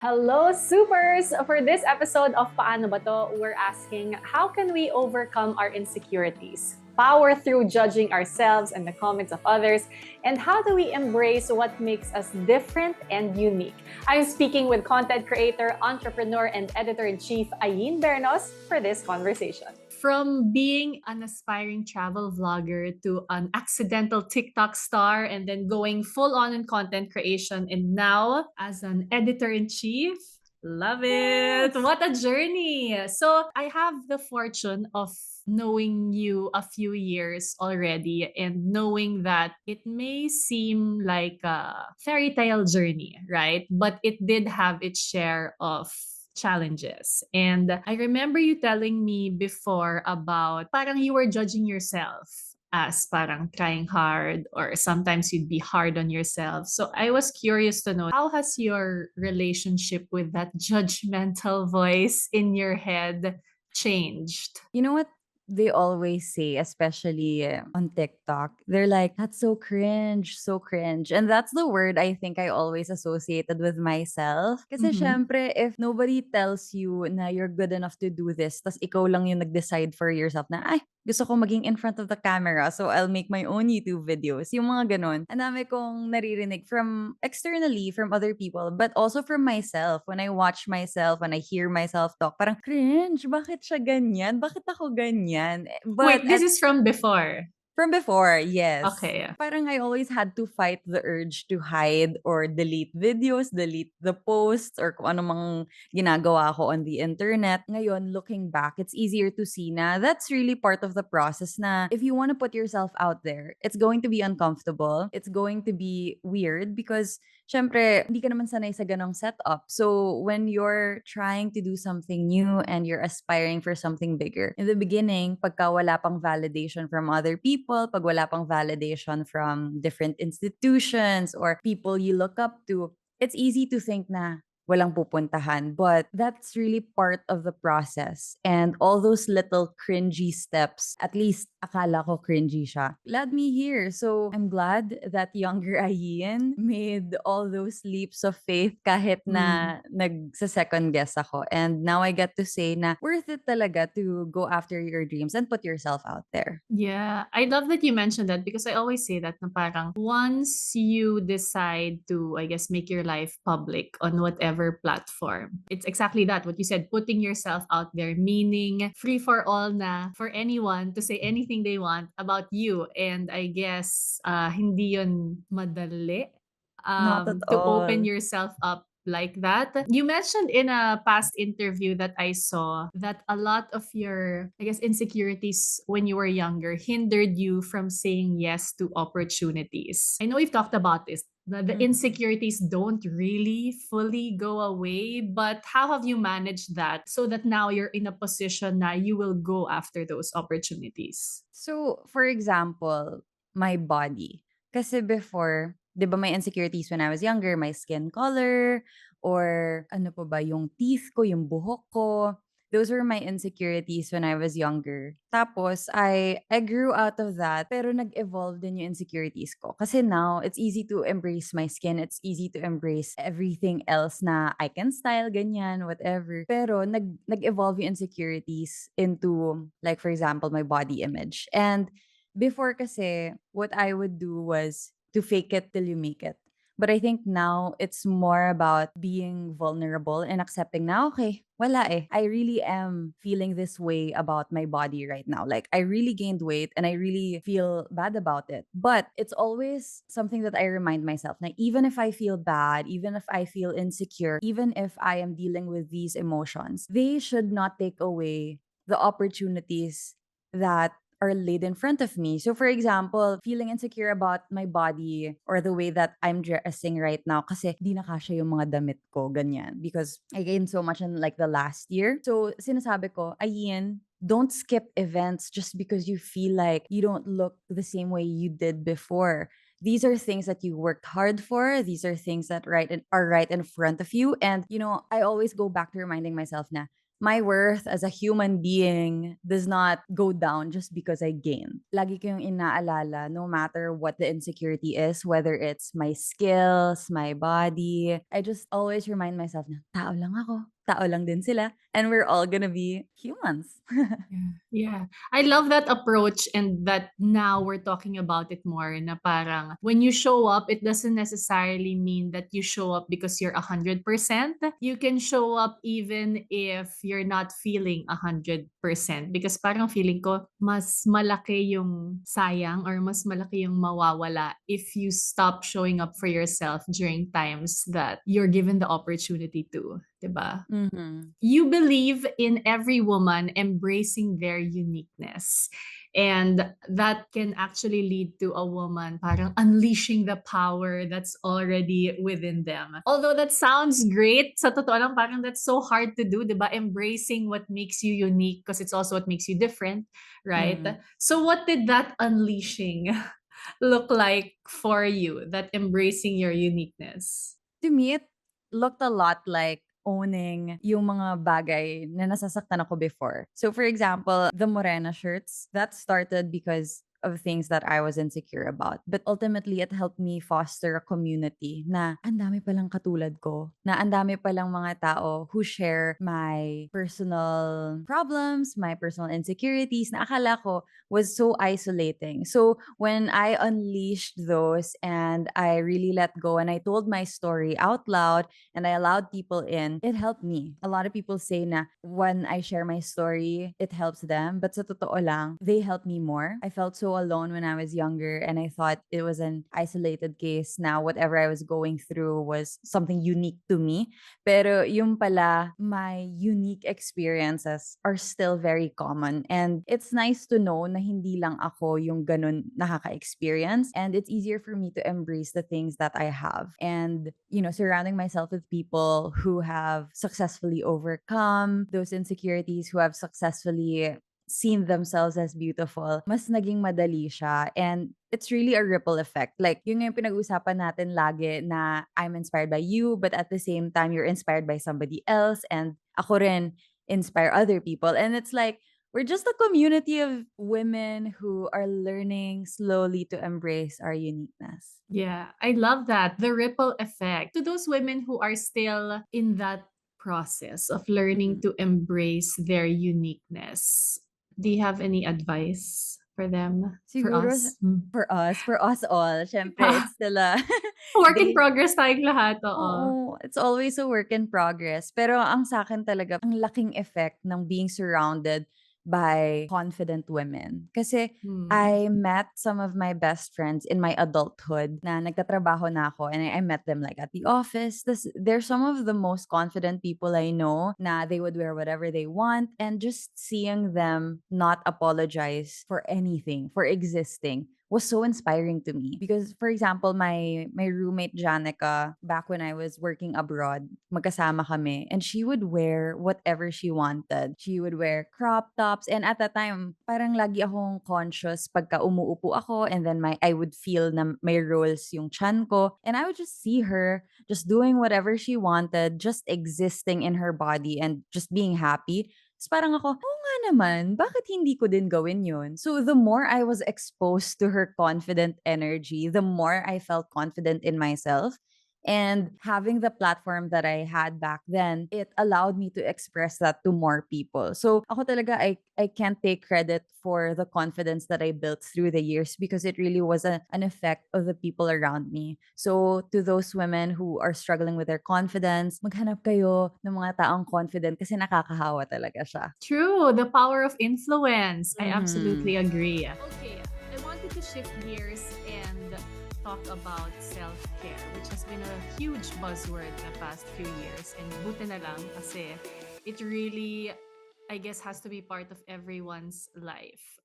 Hello, supers! For this episode of Paano Ba To, we're asking, how can we overcome our insecurities, power through judging ourselves and the comments of others, and how do we embrace what makes us different and unique? I'm speaking with content creator, entrepreneur, and editor-in-chief Ayn Bernos for this conversation. From being an aspiring travel vlogger to an accidental TikTok star and then going full on in content creation and now as an editor-in-chief. Love it. Yes. What a journey. So, I have the fortune of knowing you a few years already and knowing that it may seem like a fairy tale journey, right? But it did have its share of challenges. And I remember you telling me before about parang you were judging yourself as parang trying hard or sometimes you'd be hard on yourself. So I was curious to know, how has your relationship with that judgmental voice in your head changed? You know what they always say, especially on TikTok? They're like, that's so cringe, so cringe. And that's the word I think I always associated with myself. Kasi Mhm. syempre, if nobody tells you na you're good enough to do this, tas ikaw lang yung nag-decide for yourself na, ay, gusto ko maging in front of the camera, so I'll make my own YouTube videos. Yung mga ganun. Ang dami kong naririnig from externally, from other people, but also from myself. When I watch myself, when I hear myself talk, parang cringe. Bakit siya ganyan? Bakit ako ganyan? But Wait, this is from before. from before, yes. Okay. Parang I always had to fight the urge to hide or delete videos, delete the posts, or kung ano mang ginagawa ko on the internet. Ngayon, looking back, it's easier to see na that's really part of the process na if you want to put yourself out there, it's going to be uncomfortable. It's going to be weird because syempre, hindi ka naman sanay sa ganong setup. So, when you're trying to do something new and you're aspiring for something bigger, in the beginning, pagka wala pang validation from other people, pag wala pang validation from different institutions or people you look up to, it's easy to think na walang pupuntahan. But that's really part of the process. And all those little cringy steps, at least akala ko cringy siya, led me here. So I'm glad that younger Ayin made all those leaps of faith kahit Mm. na nagsa-second guess ako. And now I get to say na worth it talaga to go after your dreams and put yourself out there. Yeah, I love that you mentioned that because I always say that na parang once you decide to, I guess, make your life public on whatever platform, it's exactly that, what you said, putting yourself out there, meaning free for all na for anyone to say anything they want about you. And I guess hindi yun madali Not at to open all. yourself up like that. You mentioned in a past interview that I saw that a lot of your, I guess, insecurities when you were younger hindered you from saying yes to opportunities. I know we've talked about this. The Mhm. insecurities don't really fully go away, but how have you managed that so that now you're in a position na you will go after those opportunities? So, for example, my body. Kasi before, 'di ba may insecurities when I was younger, my skin color or ano pa ba, yung teeth ko, yung buhok ko. Those were my insecurities when I was younger. Tapos, I grew out of that, pero nag-evolve din yung insecurities ko. Kasi now, it's easy to embrace my skin. It's easy to embrace everything else na I can style, ganyan, whatever. Pero nag-evolve yung insecurities into, like, for example, my body image. And before kasi, what I would do was to fake it till you make it. But I think now it's more about being vulnerable and accepting na, okay, wala eh. I really am feeling this way about my body right now. Like, I really gained weight and I really feel bad about it. But it's always something that I remind myself na even if I feel bad, even if I feel insecure, even if I am dealing with these emotions, they should not take away the opportunities that are laid in front of me. So for example, feeling insecure about my body or the way that I'm dressing right now kasi di na kasya yung mga damit ko, ganyan. Because I gained so much in like the last year. So sinasabi ko, ayin, don't skip events just because you feel like you don't look the same way you did before. These are things that you worked hard for. These are things that are right in front of you. And, I always go back to reminding myself na my worth as a human being does not go down just because I gain. Lagi ko yung inaalala, no matter what the insecurity is, whether it's my skills, my body, I just always remind myself na tao lang ako, tao lang din sila, and we're all gonna be humans. Yeah. Yeah. I love that approach and that now we're talking about it more na parang when you show up, it doesn't necessarily mean that you show up because you're 100%. You can show up even if you're not feeling 100% because parang feeling ko mas malaki yung sayang or mas malaki yung mawawala if you stop showing up for yourself during times that you're given the opportunity to, 'di ba? Mhm. You believe in every woman embracing their uniqueness. And that can actually lead to a woman parang unleashing the power that's already within them. Although that sounds great, sa totoo lang parang that's so hard to do, 'di ba? Embracing what makes you unique because it's also what makes you different, right? Mhm. So what did that unleashing look like for you, that embracing your uniqueness? To me, it looked a lot like owning yung mga bagay na nasasaktan ako before. So for example, the Morena shirts, that started because of things that I was insecure about. But ultimately, it helped me foster a community na ang dami palang katulad ko, na ang dami palang mga tao who share my personal problems, my personal insecurities, na akala ko was so isolating. So when I unleashed those and I really let go and I told my story out loud and I allowed people in, it helped me. A lot of people say na when I share my story, it helps them. But sa totoo lang, they helped me more. I felt so alone when I was younger and I thought it was an isolated case. Now, whatever I was going through was something unique to me. Pero yung pala, my unique experiences are still very common. And it's nice to know na hindi lang ako yung ganun nakaka-experience. And it's easier for me to embrace the things that I have. And, surrounding myself with people who have successfully overcome those insecurities, who have successfully seen themselves as beautiful, mas naging madali siya. And it's really a ripple effect. Like, yung nga yung pinag-usapan natin lagi na I'm inspired by you, but at the same time, you're inspired by somebody else. And ako rin inspire other people. And it's like, we're just a community of women who are learning slowly to embrace our uniqueness. Yeah, I love that. The ripple effect. To those women who are still in that process of learning Mhm. to embrace their uniqueness, do you have any advice for them, for Siguro us? Mm. for us all, syempre Ah, it's still a work in day. progress tayong lahat, oo. Oo, it's always a work in progress. Pero ang sa'kin talaga, ang laking effect ng being surrounded by confident women. Kasi Hmm. I met some of my best friends in my adulthood na nagtatrabaho na ako and I met them like at the office. They're some of the most confident people I know na they would wear whatever they want, and just seeing them not apologize for anything, for existing, was so inspiring to me. Because for example, my roommate Janica, back when I was working abroad, magkasama kami, and she would wear whatever she wanted. She would wear crop tops, and at that time, parang lagi akong conscious pagka umuupo ako, and then I would feel na may rolls yung chan ko, and I would just see her just doing whatever she wanted, just existing in her body and just being happy. Tapos parang ako, oo nga naman, bakit hindi ko din gawin yun? So the more I was exposed to her confident energy, the more I felt confident in myself. And having the platform that I had back then, it allowed me to express that to more people. So ako talaga, I can't take credit for the confidence that I built through the years because it really was an effect of the people around me. So to those women who are struggling with their confidence, maghanap kayo ng mga taong confident kasi nakakahawa talaga siya. True, the power of influence. I Mhm. absolutely agree. Okay, I wanted to shift gears and talk about self-care, which has been a huge buzzword the past few years. And buti na lang kasi it really, I guess, has to be part of everyone's life.